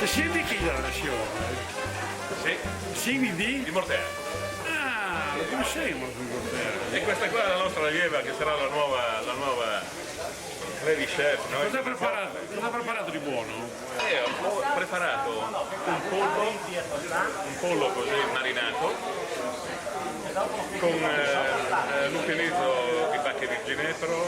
Se scendi chi dalla nazione? Sì, Scendi di Mortea. Ah, come sei molto importante. E questa qua è la nostra allieva che sarà la nuova lady chef. No? Cosa ha preparato di buono? Ho preparato un pollo così marinato con l'utilizzo di bacche di ginepro,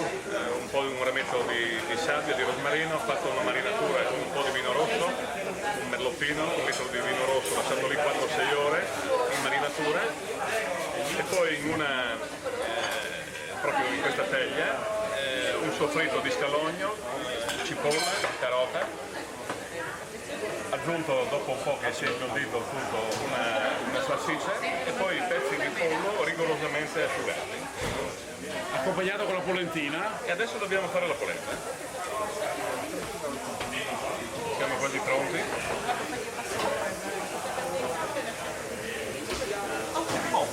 un rametto di salvia, di rosmarino. Ho fatto una marinatura con un po' di vino rosso, un merlottino, un litro di vino rosso, lasciato lì 4-6 ore in marinatura, e poi proprio in questa teglia un soffritto di scalogno, cipolla, carota, aggiunto dopo un po' che si è ingiallito il tutto una salsiccia, e poi pezzi di pollo rigorosamente asciugati. Accompagnato con la polentina. E adesso dobbiamo fare la polenta. Siamo quasi pronti.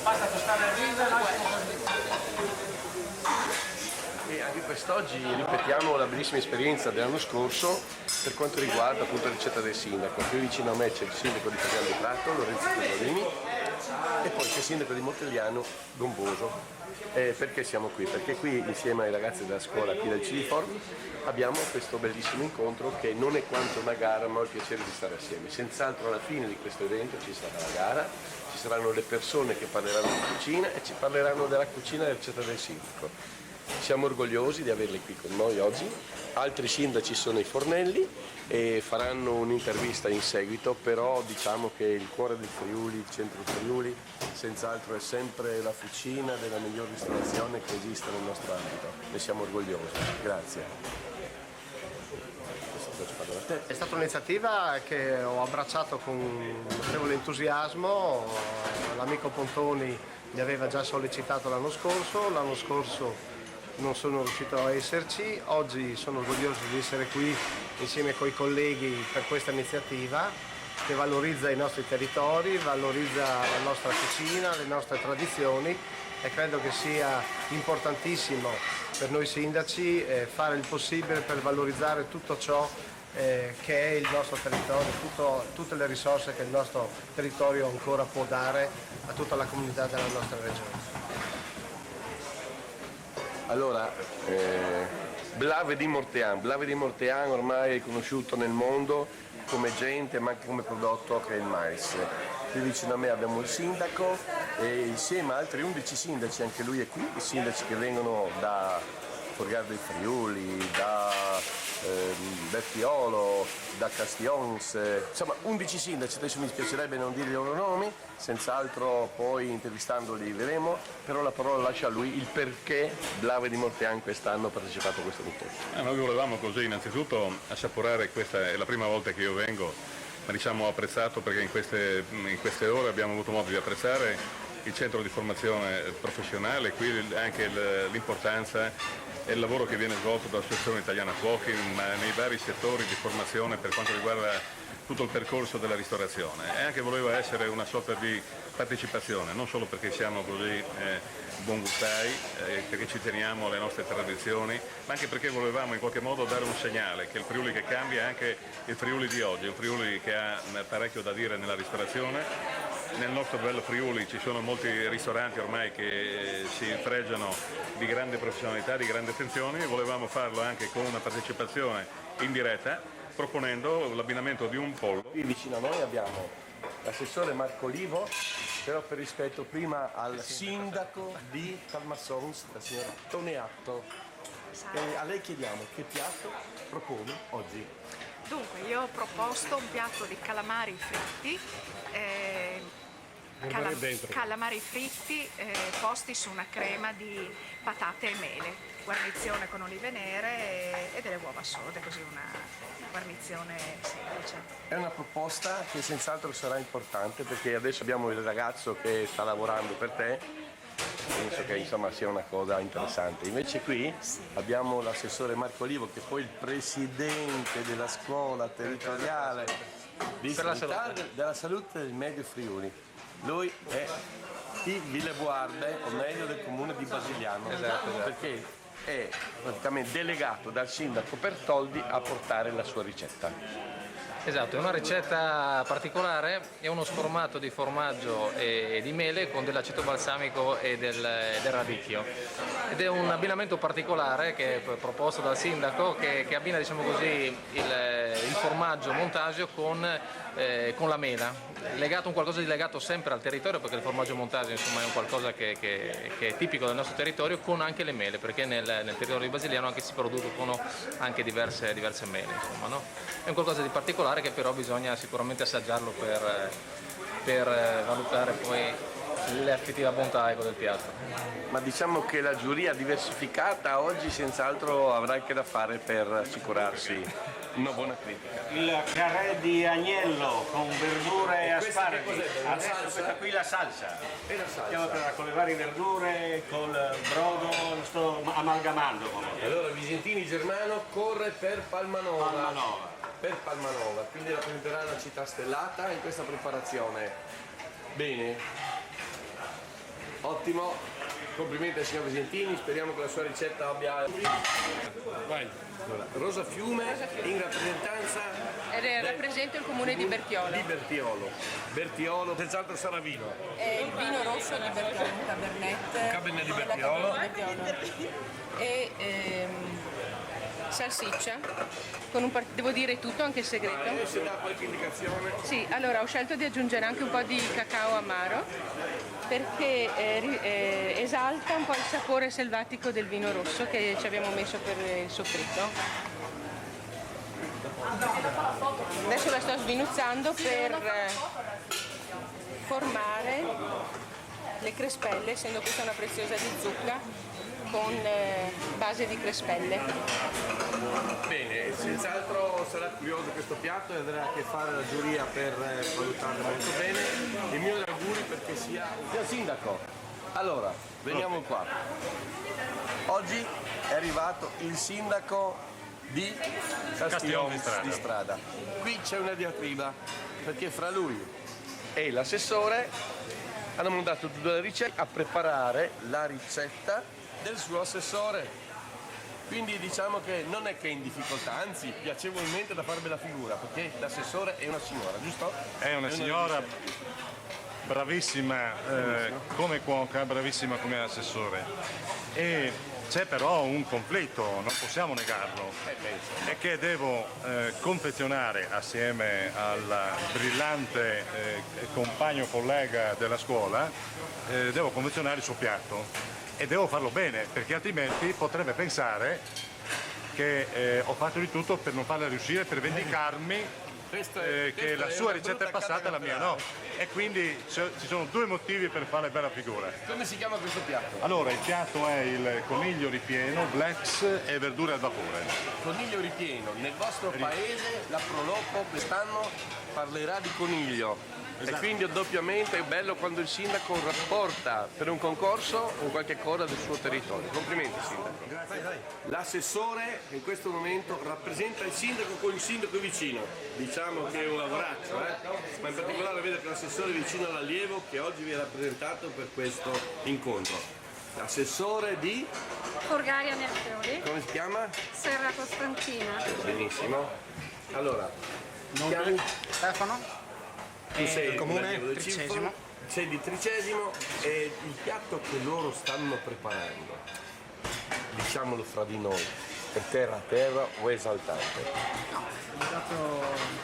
Basta tostare il riso E anche quest'oggi ripetiamo la bellissima esperienza dell'anno scorso per quanto riguarda appunto la ricetta del sindaco. Qui vicino a me c'è il sindaco di Casale di Prato, Lorenzo Pedolini, e poi c'è il sindaco di Montegliano, Gomboso. Perché siamo qui? Perché qui insieme ai ragazzi della scuola qui del Ciliform abbiamo questo bellissimo incontro che non è quanto una gara, ma ho il piacere di stare assieme. Senz'altro alla fine di questo evento ci sarà la gara, ci saranno le persone che parleranno di cucina e ci parleranno della cucina e della ricetta del sindaco. Siamo orgogliosi di averli qui con noi oggi. Altri sindaci sono i fornelli e faranno un'intervista in seguito, però diciamo che il cuore del Friuli, il centro Friuli, senz'altro è sempre la fucina della miglior ristorazione che esiste nel nostro ambito. Ne siamo orgogliosi. Grazie. È stata un'iniziativa che ho abbracciato con notevole entusiasmo. L'amico Pontoni mi aveva già sollecitato l'anno scorso non sono riuscito a esserci. Oggi sono orgoglioso di essere qui insieme coi colleghi per questa iniziativa che valorizza i nostri territori, valorizza la nostra cucina, le nostre tradizioni, e credo che sia importantissimo per noi sindaci fare il possibile per valorizzare tutto ciò che è il nostro territorio, tutte le risorse che il nostro territorio ancora può dare a tutta la comunità della nostra regione. Allora, Blave di Mortean ormai è conosciuto nel mondo come gente ma anche come prodotto che è il mais. Qui vicino a me abbiamo il sindaco e insieme a altri 11 sindaci, anche lui è qui, i sindaci che vengono da Forgar del Friuli, da Bertiolo, da Castions, insomma 11 sindaci, adesso mi spiacerebbe non dire i loro nomi, senz'altro poi intervistandoli vedremo, però la parola lascia a lui il perché Blave di Mortean quest'anno ha partecipato a questo concorso. Noi volevamo così innanzitutto assaporare, questa è la prima volta che io vengo, ma diciamo ho apprezzato perché in queste ore abbiamo avuto modo di apprezzare il centro di formazione professionale, qui anche l'importanza e il lavoro che viene svolto dall'Associazione Italiana Cuochi, ma nei vari settori di formazione per quanto riguarda tutto il percorso della ristorazione, e anche voleva essere una sorta di partecipazione, non solo perché siamo così buon gustai, perché ci teniamo alle nostre tradizioni, ma anche perché volevamo in qualche modo dare un segnale che il Friuli che cambia è anche il Friuli di oggi, un Friuli che ha parecchio da dire nella ristorazione. Nel nostro bello Friuli ci sono molti ristoranti ormai che si fregiano di grande professionalità, di grande attenzione, e volevamo farlo anche con una partecipazione indiretta, proponendo l'abbinamento di un pollo. Qui vicino a noi abbiamo l'assessore Marco Olivo, però per rispetto prima al sindaco di Calmassons, la signora Toneatto. E a lei chiediamo che piatto propone oggi. Dunque, io ho proposto un piatto di calamari fritti, calamari fritti posti su una crema di patate e mele, guarnizione con olive nere e delle uova sode, così una guarnizione semplice. È una proposta che senz'altro sarà importante perché adesso abbiamo il ragazzo che sta lavorando per te. Penso che insomma sia una cosa interessante. Invece qui abbiamo l'assessore Marco Olivo, che è poi il presidente della scuola territoriale della salute del Medio Friuli. Lui è di Villeguarde, o meglio del comune di Basigliano, perché è praticamente delegato dal sindaco Bertoldi a portare la sua ricetta. Esatto, è una ricetta particolare, è uno sformato di formaggio e di mele con dell'aceto balsamico e del radicchio. Ed è un abbinamento particolare che è proposto dal sindaco che abbina, diciamo così, il formaggio montasio con la mela, legato un qualcosa di legato sempre al territorio, perché il formaggio montasio insomma è un qualcosa che è tipico del nostro territorio, con anche le mele, perché nel territorio di Basiliano anche si producono anche diverse mele, insomma, no? È un qualcosa di particolare che però bisogna sicuramente assaggiarlo per valutare poi l'effettiva bontà, ecco, del piatto. Ma diciamo che la giuria diversificata oggi senz'altro avrà anche da fare per assicurarsi una buona critica. Il carré di agnello con verdure e asparagi. Adesso questa qui la salsa. E la salsa. Stiamo con le varie verdure, col brodo, lo sto amalgamando. Allora Visentini Germano corre per Palmanova. Per Palmanova, quindi rappresenterà la città stellata in questa preparazione. Bene, ottimo, complimenti al signor Visentini, speriamo che la sua ricetta abbia... Vai. Allora, Rosa Fiume in rappresentanza Rappresento il comune di Bertiolo. di Bertiolo. Bertiolo, senz'altro sarà vino. È il vino rosso di Bertiolo, un Cabernet. Cabernet di della Bertiolo. Cabernet di Bertiolo. E salsiccia, con devo dire tutto, anche il segreto. Se dà qualche indicazione. Sì, allora ho scelto di aggiungere anche un po' di cacao amaro perché esalta un po' il sapore selvatico del vino rosso che ci abbiamo messo per il soffritto. Adesso la sto sminuzzando per formare le crespelle, essendo questa una preziosa di zucca con base di crespelle. Bene, senz'altro sarà curioso questo piatto e avrà a che fare la giuria per valutarlo molto bene. Il mio auguri perché sia un sindaco. Allora, veniamo qua. Oggi è arrivato il sindaco di Castiglione di Strada. Qui c'è una diatriba perché fra lui e l'assessore hanno mandato tutta la ricetta a preparare la ricetta del suo assessore. Quindi diciamo che non è che è in difficoltà, anzi piacevolmente da fare bella figura, perché l'assessore è una signora, giusto? È una signora bravissima come cuoca, bravissima come assessore. E c'è però un conflitto, non possiamo negarlo, è che devo confezionare assieme al brillante compagno collega della scuola, devo confezionare il suo piatto. E devo farlo bene, perché altrimenti potrebbe pensare che ho fatto di tutto per non farla riuscire, per vendicarmi che la sua ricetta è passata e la mia no. E quindi ci sono due motivi per fare bella figura. Come si chiama questo piatto? Allora, il piatto è il coniglio ripieno, blacks e verdure al vapore. Coniglio ripieno. Nel vostro paese la Proloco quest'anno parlerà di coniglio. E quindi doppiamente è bello quando il sindaco rapporta per un concorso o qualche cosa del suo territorio. Complimenti sindaco. L'assessore in questo momento rappresenta il sindaco con il sindaco vicino. Diciamo che è un lavoraccio, ma in particolare vedo che l'assessore è vicino all'allievo che oggi vi è rappresentato per questo incontro. L'assessore di... Forgaria nel Friuli, come si chiama? Serra Costantina. Benissimo. Allora, Stefano? tu sei il comune del Tricesimo. Cinfo, sei di Tricesimo e il piatto che loro stanno preparando, diciamolo fra di noi, è terra a terra o esaltante?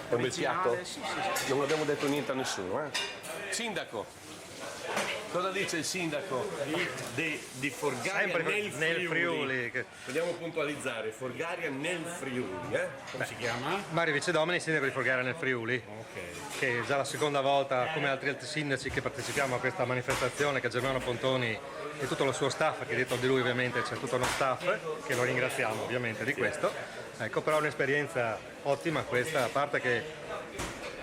È un bel piatto? Sì. Non abbiamo detto niente a nessuno, Sindaco, cosa dice il sindaco di Forgaria Sempre nel Friuli. Vogliamo puntualizzare, Forgaria nel Friuli, Come si chiama? Mario Vicedomini, sindaco di Forgaria nel Friuli, che è già la seconda volta, come altri sindaci, che partecipiamo a questa manifestazione, che Germano Pontoni e tutto il suo staff, che dietro di lui ovviamente c'è tutto uno staff, che lo ringraziamo ovviamente di questo. Ecco, però è un'esperienza ottima questa, a parte che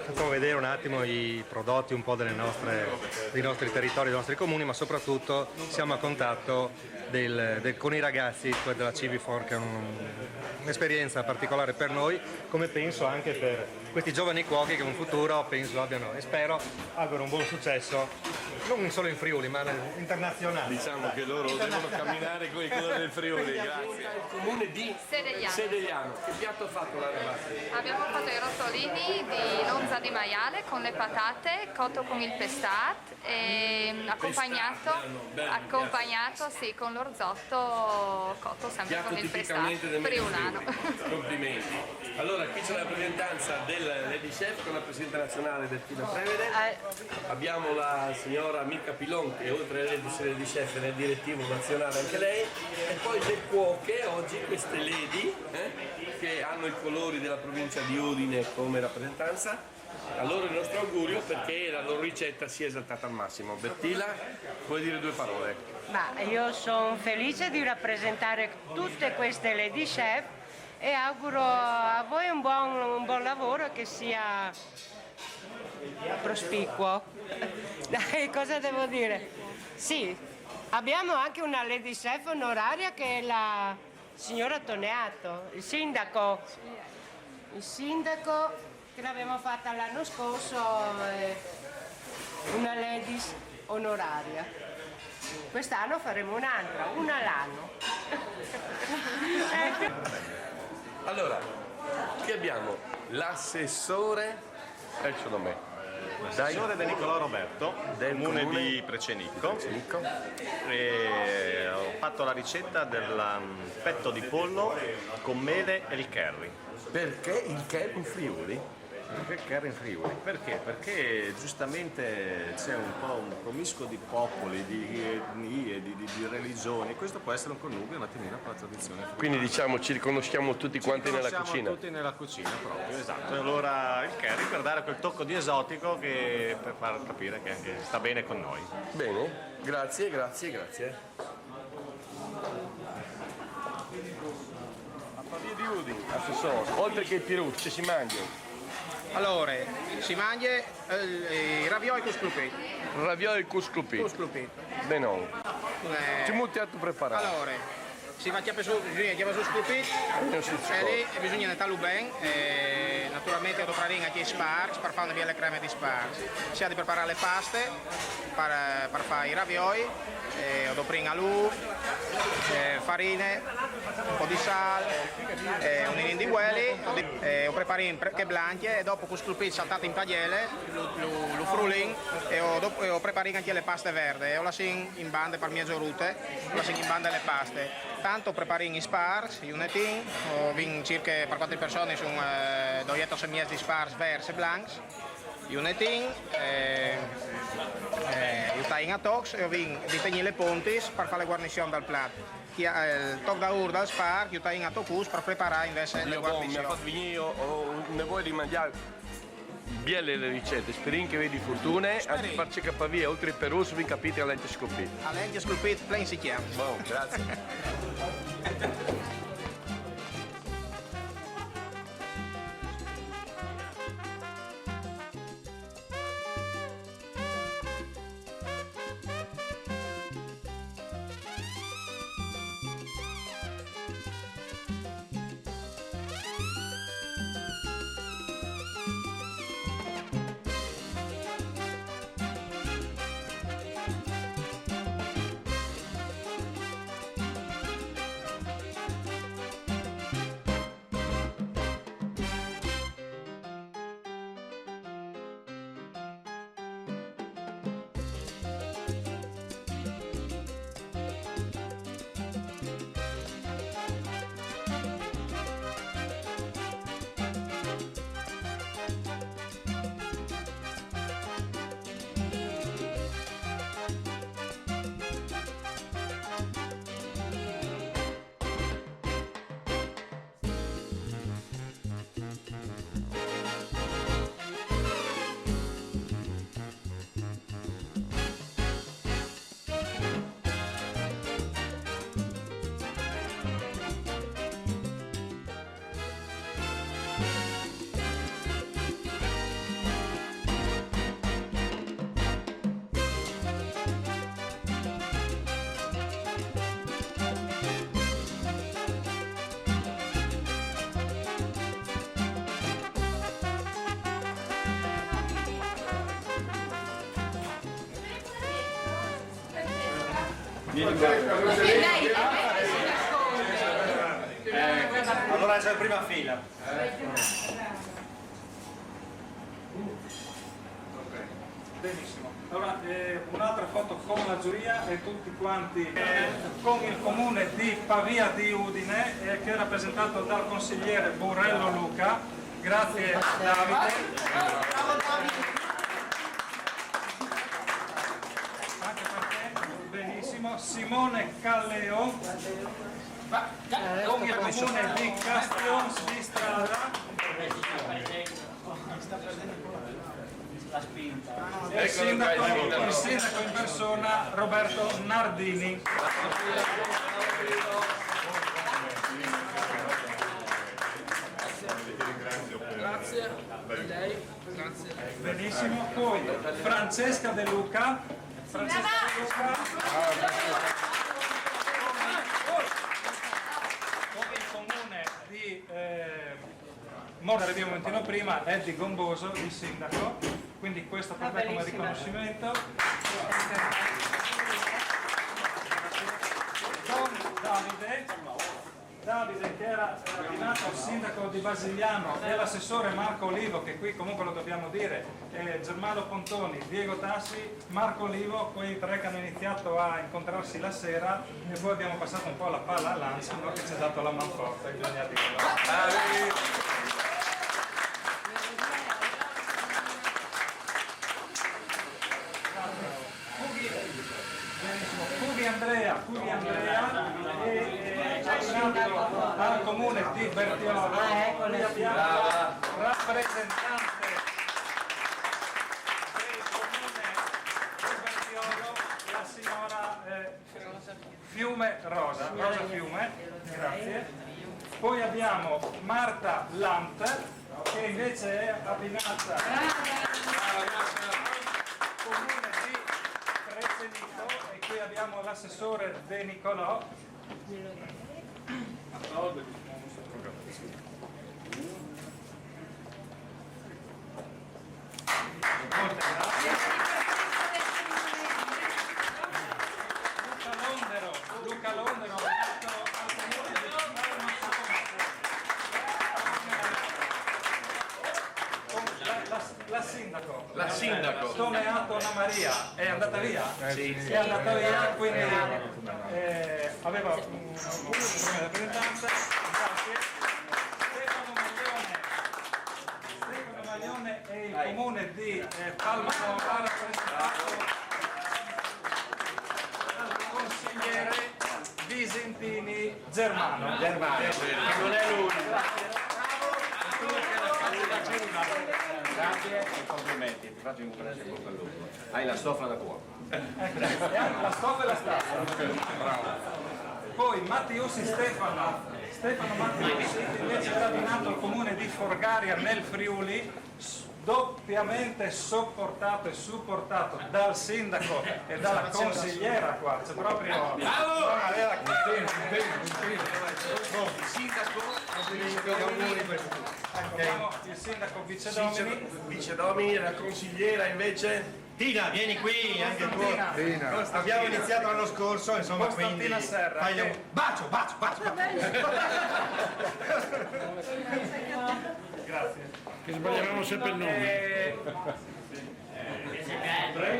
facciamo vedere un attimo i prodotti un po' dei nostri territori, dei nostri comuni, ma soprattutto siamo a contatto con i ragazzi della Civifor, che è un'esperienza particolare per noi, come penso anche per questi giovani cuochi che in un futuro penso abbiano, e spero, auguro un buon successo, non solo in Friuli ma internazionale. Diciamo che loro devono camminare con i colori del Friuli, grazie. Il comune di Sedegliano. Che piatto ha fatto la ragazza? Abbiamo fatto i rotolini di lonza di maiale con le patate, cotto con il pestat e accompagnato sì, con l'orzotto cotto sempre Piatto con il pestat del friulano. Complimenti. Allora, qui c'è la rappresentanza del Lady Chef con la presidente nazionale del Filo Prevede. Abbiamo la signora Mirka Pilon, che oltre ad essere Lady Chef è nel direttivo nazionale anche lei, e poi le cuoche oggi, queste lady, che hanno i colori della provincia di Udine come rappresentanza. A loro il nostro augurio perché la loro ricetta sia esaltata al massimo. Bertilla, puoi dire due parole? Ma io sono felice di rappresentare tutte queste Lady Chef e auguro a voi un buon lavoro, che sia prospicuo. Dai, cosa devo dire? Sì, abbiamo anche una Lady Chef onoraria che è la signora Toneato, il sindaco che l'abbiamo fatta l'anno scorso, una ladies onoraria. Quest'anno faremo un'altra, una all'anno. Allora, qui abbiamo l'assessore, il suo nome? L'assessore De Nicolò Roberto, del comune di Precenicco. E ho fatto la ricetta del petto di pollo con mele e il curry. Perché il curry in Friuli? Perché il curry in Friuli? Perché? Perché giustamente c'è un po' un promiscuo di popoli, di etnie, di religioni, e questo può essere un connubio un attimino con la tradizione friulana. Quindi diciamo ci riconosciamo tutti quanti nella cucina. Tutti nella cucina proprio, esatto. E allora il curry per dare quel tocco di esotico, per far capire che anche sta bene con noi. Bene, grazie. Via di Udine, assessore, oltre che i pirucci si mangia. Allora, si mangia i ravioli con sclupetto. Ravioli con sclupetto. Bene. Ci muti a tu preparare. Allora, si va bisogna su sclupetto e bisogna metterlo bene. Naturalmente dopo anche i sparks per fare via le creme di sparks. Si ha di preparare le paste per fare i ravioli. Dopo l'uovo, farina, un po' di sale, un inino di ueli, ho preparato che blanche e dopo con sclupito saltato in padelle, lo frulin e ho preparato anche le paste verde e ho lasciato in bande per mezzo rute, ho lasciato in bande le paste. Tanto ho preparato in spars, unetin, ho vinto circa per 4 persone sono 200 ml di spars verdi e blanchi. Unetin, io sto in a tox e ho vinto di tenere le pontis per fare le guarnizioni dal piatto. Il toc da ur dal spar, io sto in a tocus per preparare invece le guarnizioni. Mi ha fatto venire, ne vuoi rimangiare bielle le ricette, speriamo che vedi fortune, anche farci capire via, oltre il Perù, vi capite a lente scopita. A lente scopita, plain si chiama. Buon, grazie. Allora c'è la prima fila. Benissimo. Allora, un'altra foto con la giuria e tutti quanti con il comune di Pavia di Udine che è rappresentato dal consigliere Burrello Luca. Grazie Davide. Anche perché, benissimo, Simone Calleo con il comune di Castions di Strada. E il sindaco in persona Roberto Nardini. Grazie. Lei. Grazie. Benissimo, poi Francesca De Luca. Con il comune di Modena di un momentino prima, Eddie Gomboso, il sindaco, quindi questo per me come riconoscimento. Con Davide che era abbinato al sindaco di Basigliano e l'assessore Marco Olivo, che qui comunque lo dobbiamo dire, Germano Pontoni, Diego Tassi, Marco Olivo, quei tre che hanno iniziato a incontrarsi la sera e poi abbiamo passato un po' la palla a Lanza, no? Che ci ha dato la manforte, bisogna dirlo. Cughi Andrea è abbinato al comune di Bertiolo, qui abbiamo rappresentante del comune di Bertiolo, la signora Fiume Rosa Fiume, grazie. Poi abbiamo Marta Lant che invece è abbinata al comune di Crecenito e qui abbiamo l'assessore De Nicolò. Molte grazie. Luca Londero la sindaco Stoneato Anna Maria è andata via? Sì. È andata via, quindi aveva un problema di rappresentanza. Grazie. Stefano Maglione è il comune di Palmanova, rappresentato dal consigliere Visentini Germano. Che non è lui. Grazie e complimenti, ti faccio incontrare sempre con lui. Hai la stoffa da cuoco. La stoffa e la staffa. Bravo. Poi Mattiusi Stefano Mattiusi che invece era abbinato al comune di Forgaria nel Friuli, doppiamente sopportato e supportato dal sindaco e dalla consigliera qua, c'è proprio il sindaco Vicedomini, la consigliera invece Tina, vieni qui anche tu. Tina. Abbiamo iniziato l'anno scorso, insomma, quindi Serra, fai un bacio. Grazie. Che sbaglieranno sempre il nome.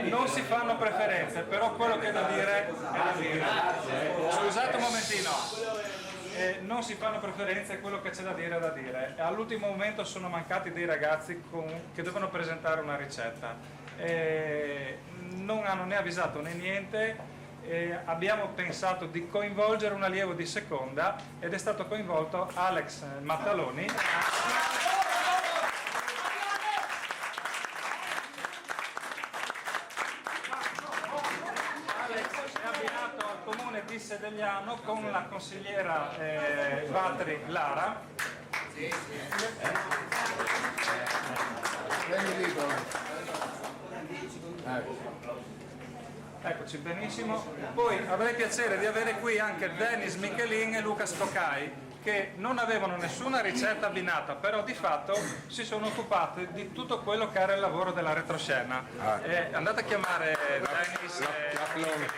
Non si fanno preferenze, però quello che è da dire è da dire. Scusate un momentino. Non si fanno preferenze, quello che c'è da dire è da dire. All'ultimo momento sono mancati dei ragazzi che devono presentare una ricetta. Non hanno né avvisato né niente. Abbiamo pensato di coinvolgere un allievo di seconda ed è stato coinvolto Alex Mattaloni. Di Sedegliano con la consigliera Valtteri Lara. Eccoci, benissimo. Poi avrei piacere di avere qui anche Dennis Michelin e Luca Stoccai, che non avevano nessuna ricetta abbinata, però di fatto si sono occupati di tutto quello che era il lavoro della retroscena. Andate a chiamare Dennis e Michelin.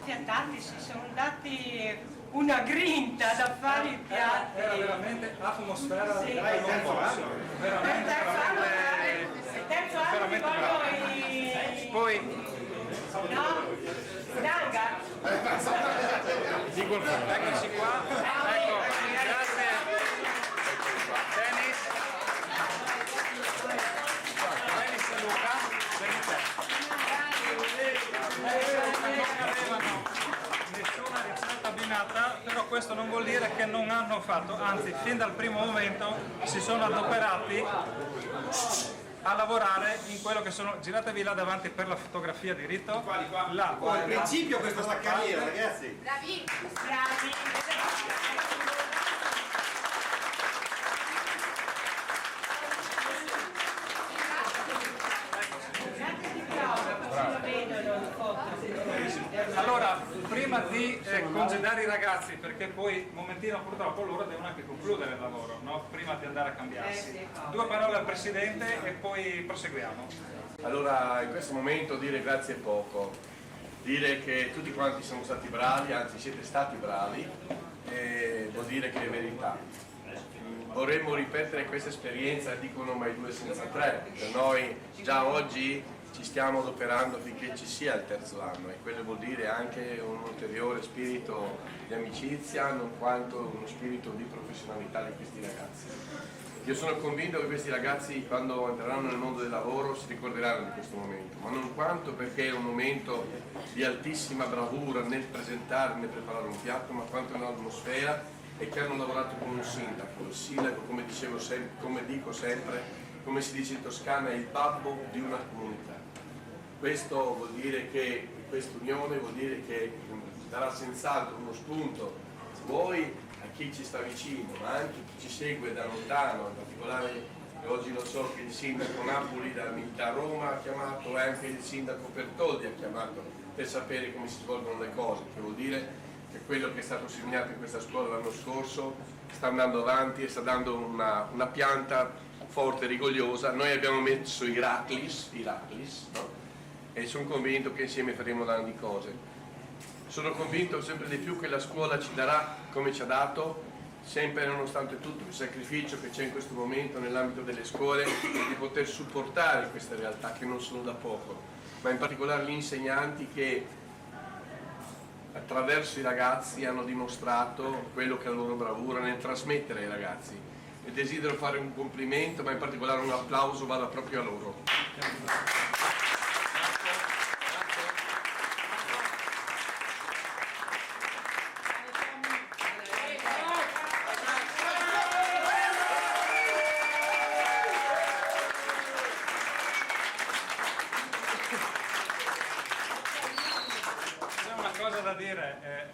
affiatati, si sono dati una grinta da fare i piatti. Era veramente atmosfera Sì. di concorso. Veramente, Terzo anno mi voglio Poi no? Danga? Di qualcosa. eccoci qua, ecco, grazie Dennis. Dennis e Luca, venite. non avevano nessuna ricetta abbinata, però questo non vuol dire che non hanno fatto, anzi fin dal primo momento si sono adoperati a lavorare in quello che sono, giratevi là davanti per la fotografia diritto, là. Al principio questa sta carriera, ragazzi. Bravi! Allora, prima di congedare i ragazzi, perché poi un momentino purtroppo loro devono anche concludere il lavoro, no? Prima di andare a cambiarsi. 2 parole al Presidente e poi proseguiamo. Allora, in questo momento dire grazie è poco, dire che tutti quanti siamo stati bravi, anzi siete stati bravi, vuol dire che è verità. Vorremmo ripetere questa esperienza, dicono mai 2 senza 3, per noi già oggi ci stiamo adoperando affinché ci sia il terzo anno e quello vuol dire anche un ulteriore spirito di amicizia, non quanto uno spirito di professionalità di questi ragazzi. Io sono convinto che questi ragazzi quando entreranno nel mondo del lavoro si ricorderanno di questo momento, ma non quanto perché è un momento di altissima bravura nel presentare, nel preparare un piatto, ma quanto è un'atmosfera e che hanno lavorato con un sindaco. Il sindaco, come dicevo sempre, come dico sempre, come si dice in Toscana, è il babbo di una comunità. Questo vuol dire che questa unione vuol dire che darà senz'altro uno spunto voi a chi ci sta vicino, ma anche chi ci segue da lontano, in particolare oggi lo so che il sindaco Napoli da Roma ha chiamato e anche il sindaco Pertoldi ha chiamato per sapere come si svolgono le cose, che vuol dire che quello che è stato segnato in questa scuola l'anno scorso sta andando avanti e sta dando una pianta forte e rigogliosa. Noi abbiamo messo i Raclis, no? E sono convinto che insieme faremo grandi cose. Sono convinto sempre di più che la scuola ci darà, come ci ha dato, sempre nonostante tutto il sacrificio che c'è in questo momento nell'ambito delle scuole, di poter supportare queste realtà che non sono da poco, ma in particolare gli insegnanti che attraverso i ragazzi hanno dimostrato quello che è la loro bravura nel trasmettere ai ragazzi. E desidero fare un complimento, ma in particolare un applauso vada proprio a loro.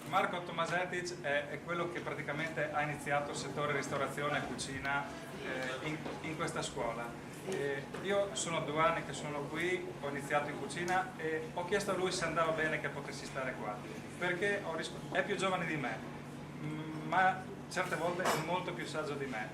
Marco Tomasetic è quello che praticamente ha iniziato il settore ristorazione e cucina in questa scuola. Io sono 2 anni che sono qui, ho iniziato in cucina e ho chiesto a lui se andava bene che potessi stare qua, perché è più giovane di me, ma certe volte è molto più saggio di me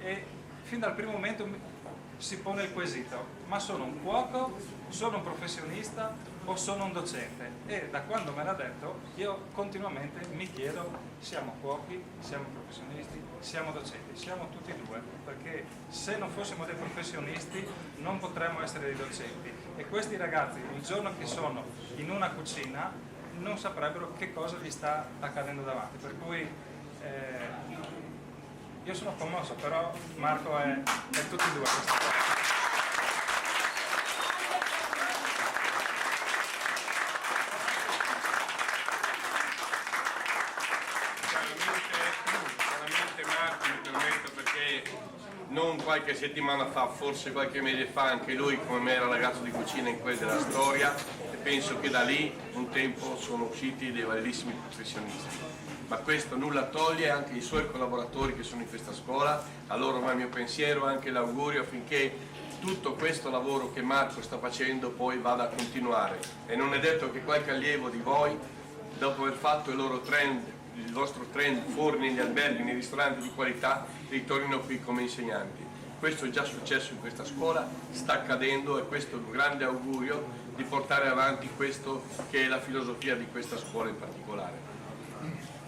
e fin dal primo momento si pone il quesito: ma sono un cuoco, sono un professionista o sono un docente? E da quando me l'ha detto io continuamente mi chiedo: siamo cuochi, siamo professionisti, siamo docenti, siamo tutti e 2, perché se non fossimo dei professionisti non potremmo essere dei docenti e questi ragazzi il giorno che sono in una cucina non saprebbero che cosa gli sta accadendo davanti, per cui io sono commosso, però Marco è tutti e 2 questa cosa. Non qualche settimana fa, forse qualche mese fa, anche lui come me era ragazzo di cucina in quel della storia e penso che da lì un tempo sono usciti dei validissimi professionisti. Ma questo nulla toglie anche i suoi collaboratori che sono in questa scuola, a loro va il mio pensiero, anche l'augurio affinché tutto questo lavoro che Marco sta facendo poi vada a continuare. E non è detto che qualche allievo di voi, dopo aver fatto il vostro trend fuori negli alberghi, nei ristoranti di qualità, ritornino qui come insegnanti. Questo è già successo in questa scuola, sta accadendo e questo è un grande augurio di portare avanti questo che è la filosofia di questa scuola in particolare.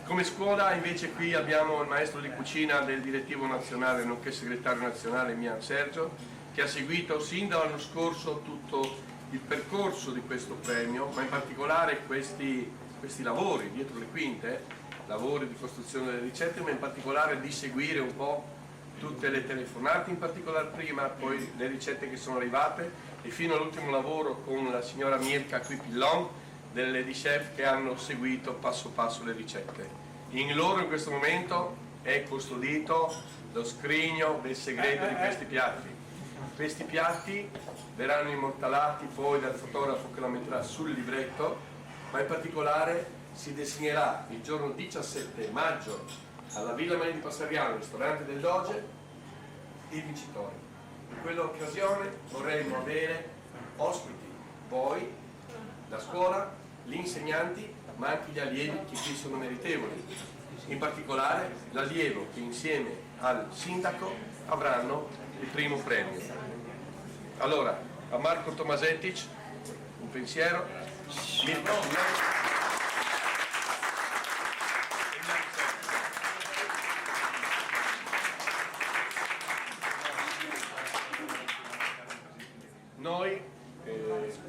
Come scuola invece qui abbiamo il maestro di cucina del direttivo nazionale nonché segretario nazionale Mian Sergio, che ha seguito sin dall'anno scorso tutto il percorso di questo premio, ma in particolare questi lavori dietro le quinte, lavori di costruzione delle ricette, ma in particolare di seguire un po' tutte le telefonate, in particolare prima, poi le ricette che sono arrivate e fino all'ultimo lavoro con la signora Mirka qui Pillon delle Lady Chef che hanno seguito passo passo le ricette. In loro in questo momento è custodito lo scrigno del segreto di questi piatti. Questi piatti verranno immortalati poi dal fotografo che lo metterà sul libretto, ma in particolare si designerà il giorno 17 maggio alla Villa Maria di Passariano, al ristorante del Doge, il vincitore. In quell'occasione vorremmo avere ospiti, voi, la scuola, gli insegnanti, ma anche gli allievi che qui sono meritevoli. In particolare l'allievo che insieme al sindaco avranno il primo premio. Allora, a Marco Tomasetic, un pensiero. Noi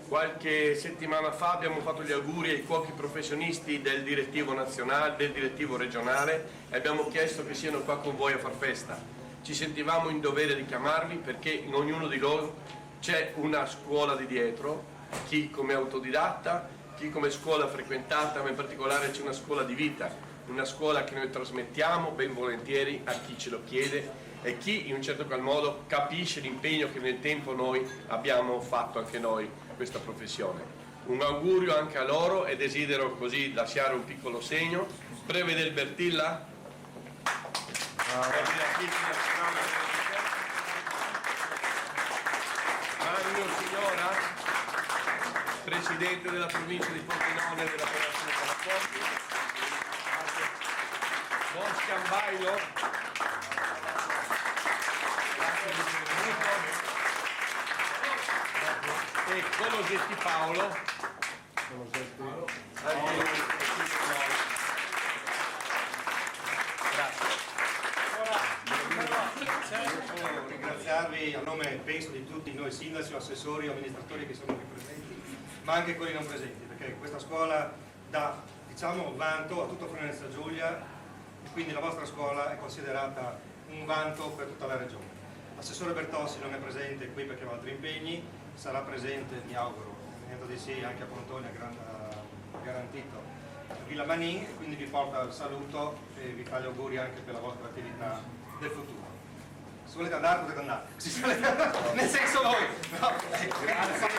qualche settimana fa abbiamo fatto gli auguri ai cuochi professionisti del direttivo nazionale, del direttivo regionale e abbiamo chiesto che siano qua con voi a far festa. Ci sentivamo in dovere di chiamarvi perché in ognuno di loro c'è una scuola di dietro, chi come autodidatta, chi come scuola frequentata, ma in particolare c'è una scuola di vita, una scuola che noi trasmettiamo ben volentieri a chi ce lo chiede e chi in un certo qual modo capisce l'impegno che nel tempo noi abbiamo fatto anche noi questa professione. Un augurio anche a loro e desidero così lasciare un piccolo segno. Breve del Bertilla. Magno Signora, Presidente della provincia di Pordenone della Federazione Palaforti. Bosca Ambailo. E Colosetti Paolo. Voglio ringraziarvi a nome, penso, di tutti noi sindaci, assessori, amministratori che sono qui presenti, ma anche quelli non presenti, perché questa scuola dà, diciamo, vanto a tutto Friuli Venezia Giulia e quindi la vostra scuola è considerata un vanto per tutta la regione. L'assessore Bertossi non è presente qui perché ha altri impegni, sarà presente, mi auguro, venendo di sì anche a Pontone, ha garantito Villa Manin, e quindi vi porta il saluto e vi fa gli auguri anche per la vostra attività del futuro. Se volete andare potete andare, nel senso voi! No, grazie,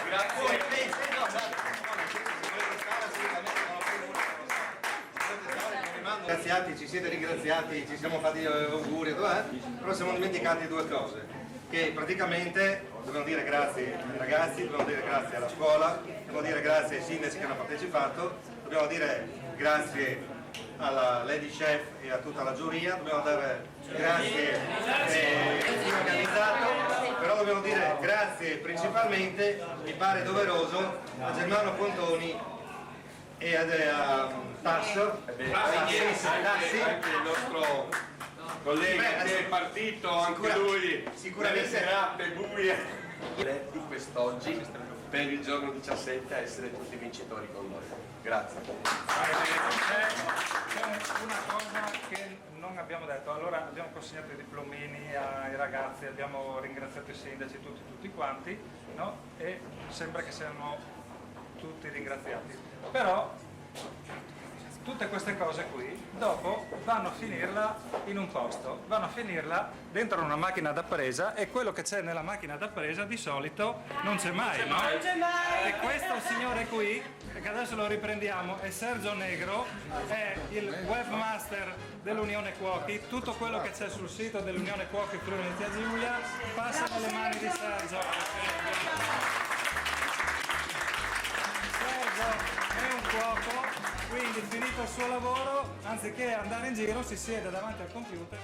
ringraziati, ci siete ringraziati, ci siamo fatti gli auguri, però siamo dimenticati due cose, che praticamente dobbiamo dire grazie ai ragazzi, dobbiamo dire grazie alla scuola, dobbiamo dire grazie ai sindaci che hanno partecipato, dobbiamo dire grazie alla Lady Chef e a tutta la giuria, dobbiamo dire grazie a chi ha organizzato, però dobbiamo dire grazie principalmente, mi pare doveroso, a Germano Pontoni e a Tasso, anche il nostro collega che è partito, anche lui, sicuramente serate buie di quest'oggi per il giorno 17 a essere tutti vincitori con noi. Grazie. C'è una cosa che non abbiamo detto, allora abbiamo consegnato i diplomini ai ragazzi, abbiamo ringraziato i sindaci, tutti quanti, no? E sembra che siano tutti ringraziati. Però tutte queste cose qui dopo vanno a finirla in un posto, vanno a finirla dentro una macchina da presa e quello che c'è nella macchina da presa di solito non c'è mai, no? Non c'è mai! E questo signore qui, che adesso lo riprendiamo, è Sergio Negro, è il webmaster dell'Unione Cuochi, tutto quello che c'è sul sito dell'Unione Cuochi Friuli Venezia Giulia passa nelle mani di Sergio. Sergio è un cuoco, quindi finito il suo lavoro, anziché andare in giro si siede davanti al computer